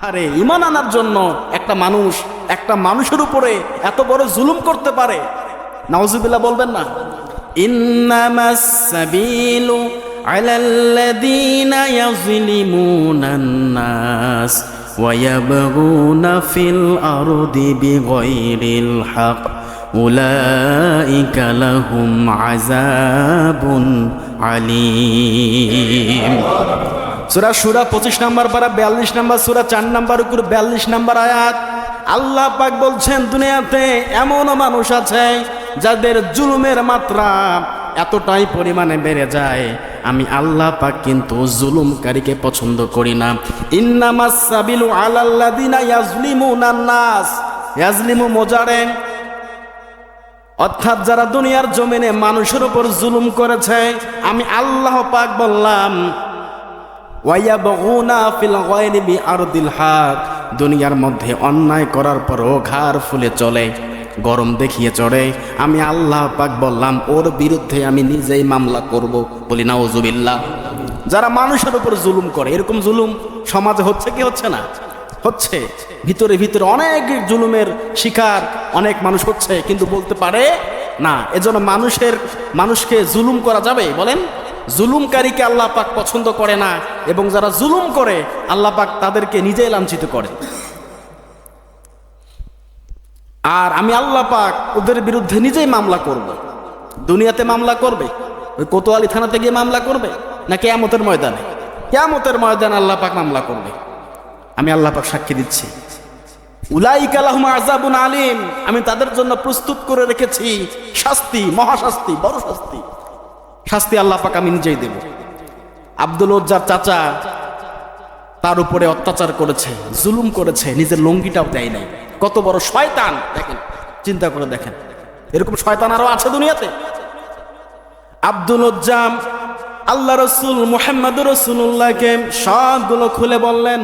আরে ঈমান আনার জন্য একটা মানুষের উপরে এত বড় জুলুম করতে পারে? নাউজুবিল্লাহ বলবেন না? ইন্নামাস সাবিলু আলাল্লাযীনা ইয়াযলিমুনান নাস ওয়া ইয়াবগুনা ফিল আরদি বিগাইরিল হক উলাইকা লাহুম আযাবুন আলীম। সূরা সূরা 25 নম্বর পারা 42 নম্বর সূরা 4 নম্বর উপর 42 নম্বর আয়াত। আল্লাহ পাক বলছেন দুনিয়াতে এমনও মানুষ আছে যাদের জুলুমের মাত্রা এতটাই পরিমাণে বেড়ে যায়, আমি আল্লাহ পাক কিন্তু জুলুমকারীকে পছন্দ করি না। ইন্নামাস সাবিলু আলাল্লাযিনা ইয়াজলিমুনান নাস, ইয়াজলিমু মুজারে, অর্থাৎ যারা দুনিয়ার জমিনে মানুষের উপর জুলুম করেছে, আমি আল্লাহ পাক বললাম ওয়ায়াবগুনা ফিল গায়রি বিআরদিল হক, দুনিয়ার মধ্যে অন্যায় করার পরও ঘাড় ফুলে চলে, গরম দেখিয়ে চড়ে, আমি আল্লাহ পাক বললাম ওর বিরুদ্ধে আমি নিজেই মামলা করব। বলি নাউজুবিল্লাহ। যারা মানুষের উপর জুলুম করে, এরকম জুলুম সমাজে হচ্ছে কি হচ্ছে না? হচ্ছে। ভিতরে ভিতরে অনেক জুলুমের শিকার অনেক মানুষ হচ্ছে, কিন্তু বলতে পারে না। এজন্য মানুষকে জুলুম করা যাবে? বলেন। জুলুমকারীকে আল্লাহ পাক পছন্দ করে না, এবং যারা জুলুম করে আল্লাহ পাক তাদেরকে নিজেই লাঞ্ছিত করে। আর আমি আল্লাহ পাক ওদের বিরুদ্ধে নিজেই মামলা করব। দুনিয়াতে মামলা করবে, ওই কোতোয়ালি থানাতে গিয়ে মামলা করবে, না কিয়ামতের ময়দানে? কিয়ামতের ময়দানে আল্লাহ পাক মামলা করবে। আমি আল্লাহ পাক সাক্ষী দিচ্ছি। উলাইকা লাহুম আযাবুন আলীম, আমি তাদের জন্য প্রস্তুত করে রেখেছি শাস্তি, মহাশাস্তি, বড় শাস্তি। শাস্তি আল্লাহ পাক আমি নিজেই দেব। আব্দুল উজ্জার চাচা তার উপরে অত্যাচার করেছে, জুলুম করেছে, নিজের লঙ্গিটাও দেয় নাই। কত বড় শয়তান দেখেন, চিন্তা করে দেখেন। এরকম শয়তান আরো আছে দুনিয়াতে। আব্দুল উজ্জাম আল্লাহ রসুল মুহাম্মদুর রাসূলুল্লাহকে সবগুলো খুলে বললেন,